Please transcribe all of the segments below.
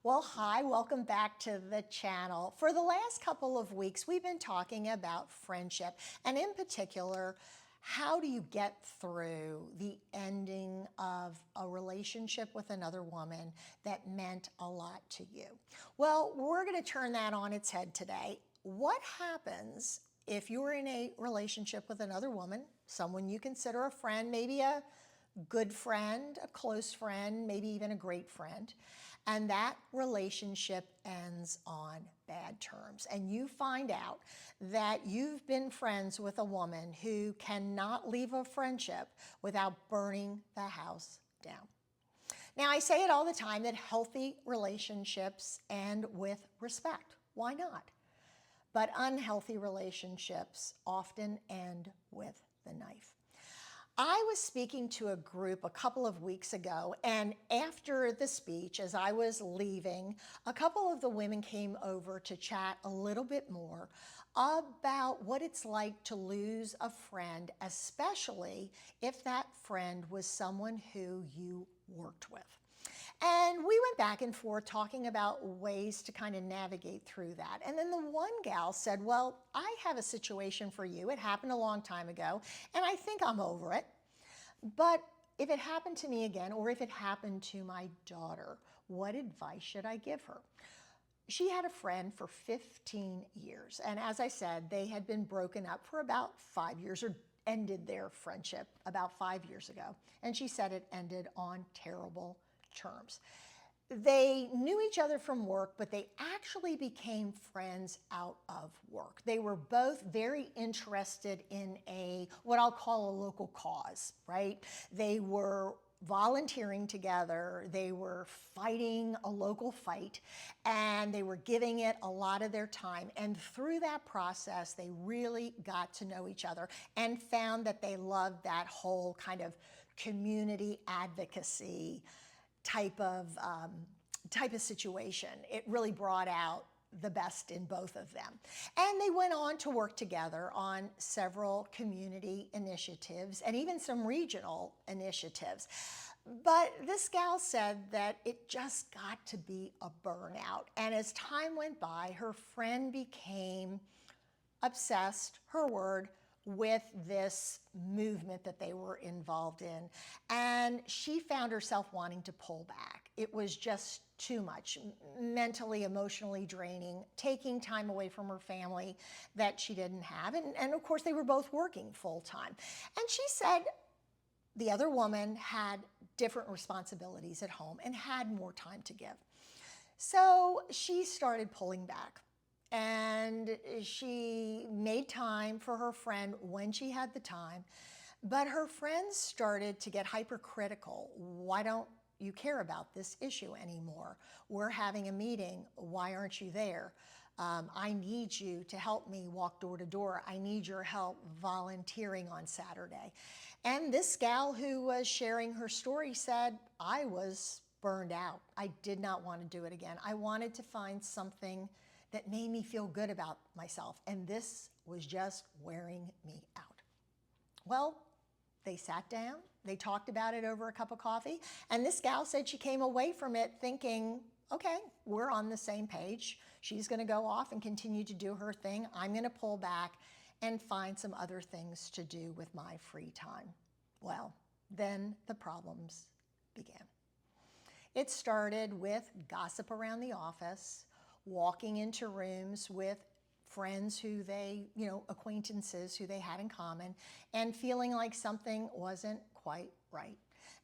Well, hi, welcome back to the channel. For the last couple of weeks, we've been talking about friendship, and in particular, how do you get through the ending of a relationship with another woman that meant a lot to you? Well, we're going to turn that on its head today. What happens if you're in a relationship with another woman, someone you consider a friend, maybe a good friend, a close friend, maybe even a great friend, and that relationship ends on bad terms, and you find out that you've been friends with a woman who cannot leave a friendship without burning the house down. Now, I say it all the time that healthy relationships end with respect. Why not? But unhealthy relationships often end with the knife. I was speaking to a group a couple of weeks ago, and after the speech, as I was leaving, a couple of the women came over to chat a little bit more about what it's like to lose a friend, especially if that friend was someone who you worked with. And we went back and forth talking about ways to kind of navigate through that. And then the one gal said, well, I have a situation for you. It happened a long time ago, and I think I'm over it. But if it happened to me again, or if it happened to my daughter, what advice should I give her? She had a friend for 15 years. And as I said, they had been broken up for about 5 years, or ended their friendship about 5 years ago. And she said it ended on terrible terms. They knew each other from work, but they actually became friends out of work. They were both very interested in what I'll call a local cause, right? They were volunteering together, they were fighting a local fight, and they were giving it a lot of their time. And through that process, they really got to know each other and found that they loved that whole kind of community advocacy type of situation. It really brought out the best in both of them. And they went on to work together on several community initiatives and even some regional initiatives. But this gal said that it just got to be a burnout. And as time went by, her friend became obsessed, her word, with this movement that they were involved in. And she found herself wanting to pull back. It was just too much, mentally, emotionally draining, taking time away from her family that she didn't have. And of course, they were both working full time. And she said the other woman had different responsibilities at home and had more time to give. So she started pulling back. And she made time for her friend when she had the time, but her friends started to get hypercritical. Why don't you care about this issue anymore? We're having a meeting. Why aren't you there? I need you to help me walk door to door. I need your help volunteering on Saturday. And this gal who was sharing her story said, I was burned out. I did not want to do it again. I wanted to find something that made me feel good about myself, and this was just wearing me out. Well, they sat down, they talked about it over a cup of coffee, and this gal said she came away from it thinking, okay, we're on the same page. She's gonna go off and continue to do her thing. I'm gonna pull back and find some other things to do with my free time. Well, then the problems began. It started with gossip around the office, walking into rooms with friends who they, acquaintances who they had in common, and feeling like something wasn't quite right.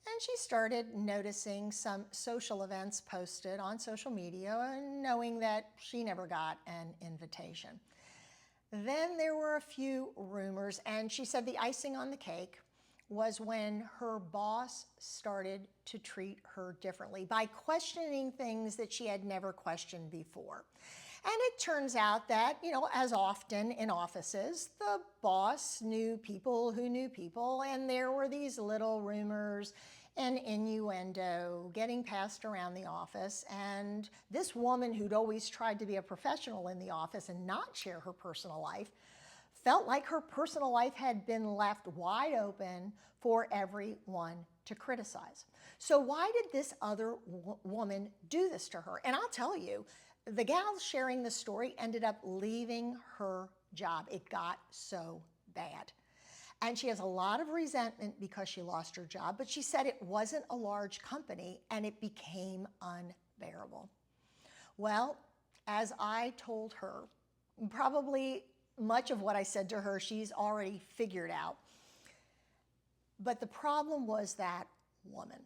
And she started noticing some social events posted on social media and knowing that she never got an invitation. Then there were a few rumors, and she said the icing on the cake was when her boss started to treat her differently by questioning things that she had never questioned before. And it turns out that, as often in offices, the boss knew people who knew people, and there were these little rumors and innuendo getting passed around the office. And this woman who'd always tried to be a professional in the office and not share her personal life felt like her personal life had been left wide open for everyone to to criticize. So why did this other woman do this to her? And I'll tell you, the gal sharing the story ended up leaving her job. It got so bad. And she has a lot of resentment because she lost her job, but she said it wasn't a large company and it became unbearable. Well, as I told her, probably much of what I said to her, she's already figured out. But the problem was that woman.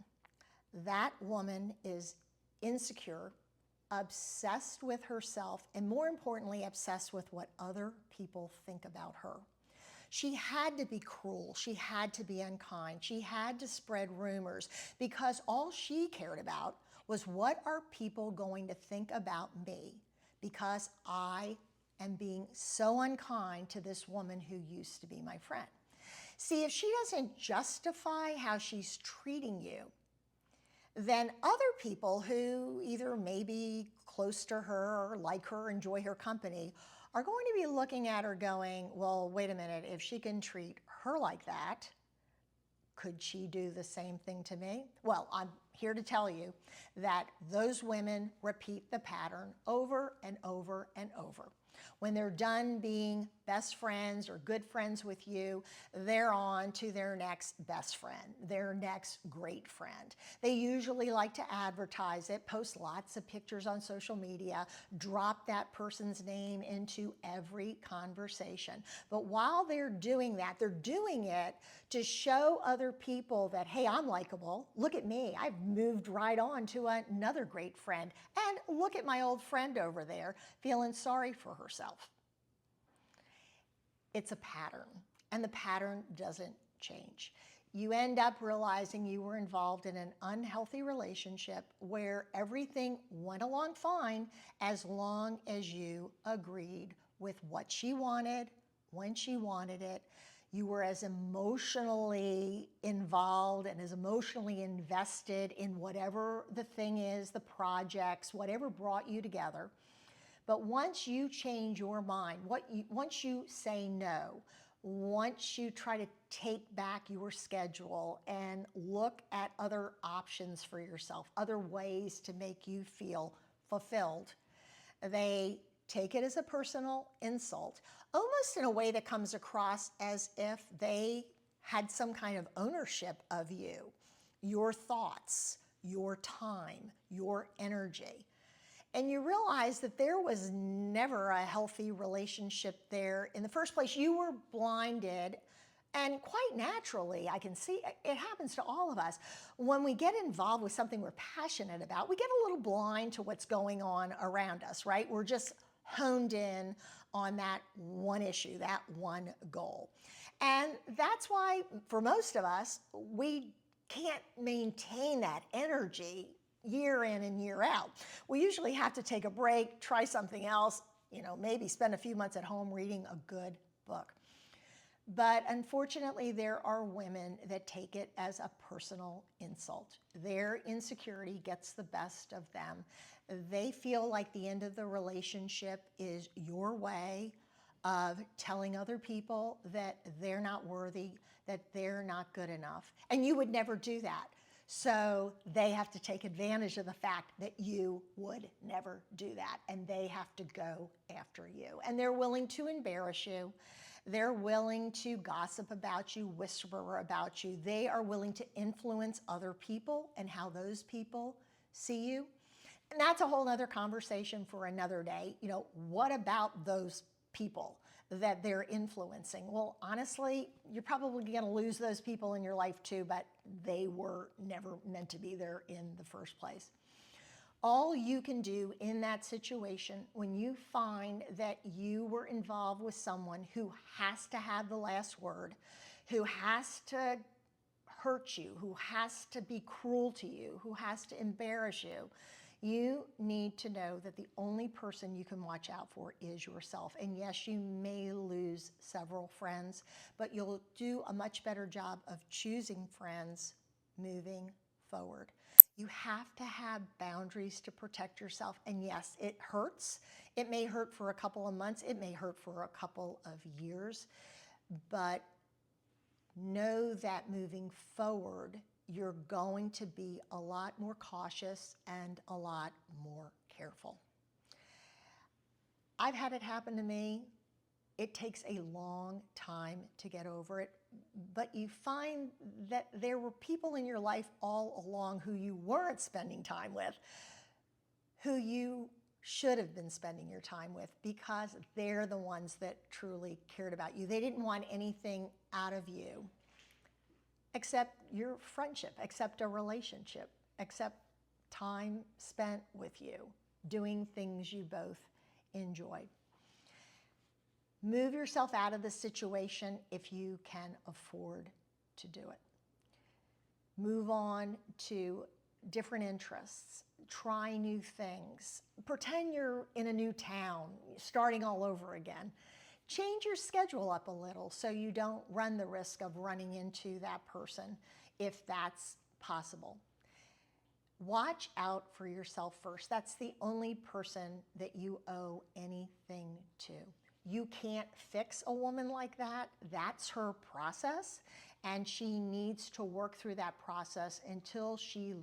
That woman is insecure, obsessed with herself, and more importantly, obsessed with what other people think about her. She had to be cruel. She had to be unkind. She had to spread rumors because all she cared about was, what are people going to think about me because I am being so unkind to this woman who used to be my friend. See, if she doesn't justify how she's treating you, then other people who either may be close to her or like her, enjoy her company, are going to be looking at her going, well, wait a minute, if she can treat her like that, could she do the same thing to me? Well, I'm here to tell you that those women repeat the pattern over and over and over. When they're done being best friends or good friends with you, they're on to their next best friend, their next great friend. They usually like to advertise it, post lots of pictures on social media, drop that person's name into every conversation. But while they're doing that, they're doing it to show other people that, hey, I'm likable. Look at me. I've moved right on to another great friend. And look at my old friend over there feeling sorry for herself. It's a pattern, and the pattern doesn't change. You end up realizing you were involved in an unhealthy relationship where everything went along fine as long as you agreed with what she wanted, when she wanted it. You were as emotionally involved and as emotionally invested in whatever the thing is, the projects, whatever brought you together. But once you change your mind, once you say no, once you try to take back your schedule and look at other options for yourself, other ways to make you feel fulfilled, they take it as a personal insult, almost in a way that comes across as if they had some kind of ownership of you, your thoughts, your time, your energy. And you realize that there was never a healthy relationship there in the first place. You were blinded, and quite naturally, I can see it happens to all of us. When we get involved with something we're passionate about, we get a little blind to what's going on around us, right? We're just honed in on that one issue, that one goal. And that's why, for most of us, we can't maintain that energy year in and year out. We usually have to take a break, try something else, maybe spend a few months at home reading a good book. But unfortunately, there are women that take it as a personal insult. Their insecurity gets the best of them. They feel like the end of the relationship is your way of telling other people that they're not worthy, that they're not good enough. And you would never do that. So they have to take advantage of the fact that you would never do that, and they have to go after you. And they're willing to embarrass you. They're willing to gossip about you, whisper about you. They are willing to influence other people and how those people see you. And that's a whole other conversation for another day. What about those people that they're influencing? Well, honestly, you're probably going to lose those people in your life too, but they were never meant to be there in the first place. All you can do in that situation, when you find that you were involved with someone who has to have the last word, who has to hurt you, who has to be cruel to you, who has to embarrass you, you need to know that the only person you can watch out for is yourself. And yes, you may lose several friends, but you'll do a much better job of choosing friends moving forward. You have to have boundaries to protect yourself. And yes, it hurts. It may hurt for a couple of months. It may hurt for a couple of years. But know that moving forward, you're going to be a lot more cautious and a lot more careful. I've had it happen to me. It takes a long time to get over it, but you find that there were people in your life all along who you weren't spending time with, who you should have been spending your time with, because they're the ones that truly cared about you. They didn't want anything out of you except your friendship, except a relationship, except time spent with you, doing things you both enjoyed. Move yourself out of the situation if you can afford to do it. Move on to different interests. Try new things. Pretend you're in a new town, starting all over again. Change your schedule up a little so you don't run the risk of running into that person if that's possible. Watch out for yourself first. That's the only person that you owe anything to. You can't fix a woman like that. That's her process, and she needs to work through that process until she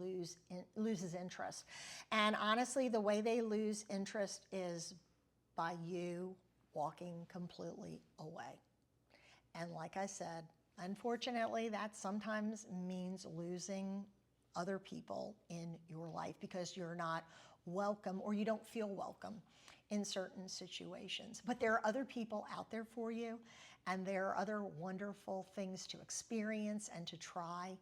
loses interest. And honestly, the way they lose interest is by you walking completely away. And like I said, unfortunately, that sometimes means losing other people in your life because you're not welcome or you don't feel welcome in certain situations. But there are other people out there for you, and there are other wonderful things to experience and to try.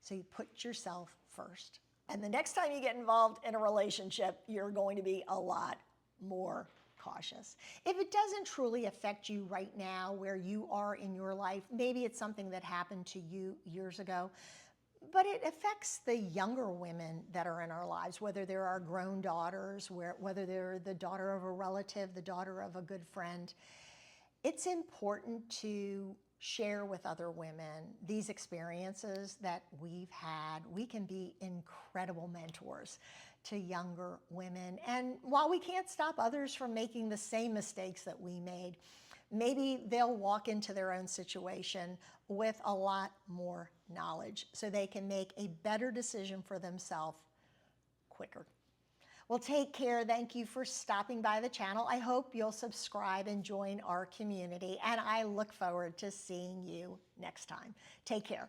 So you put yourself first. And the next time you get involved in a relationship, you're going to be a lot more cautious. If it doesn't truly affect you right now where you are in your life, maybe it's something that happened to you years ago, but it affects the younger women that are in our lives, whether they're our grown daughters, whether they're the daughter of a relative, the daughter of a good friend. It's important to share with other women these experiences that we've had. We can be incredible mentors to younger women. And while we can't stop others from making the same mistakes that we made, maybe they'll walk into their own situation with a lot more knowledge so they can make a better decision for themselves quicker. Well, take care. Thank you for stopping by the channel. I hope you'll subscribe and join our community, and I look forward to seeing you next time. Take care.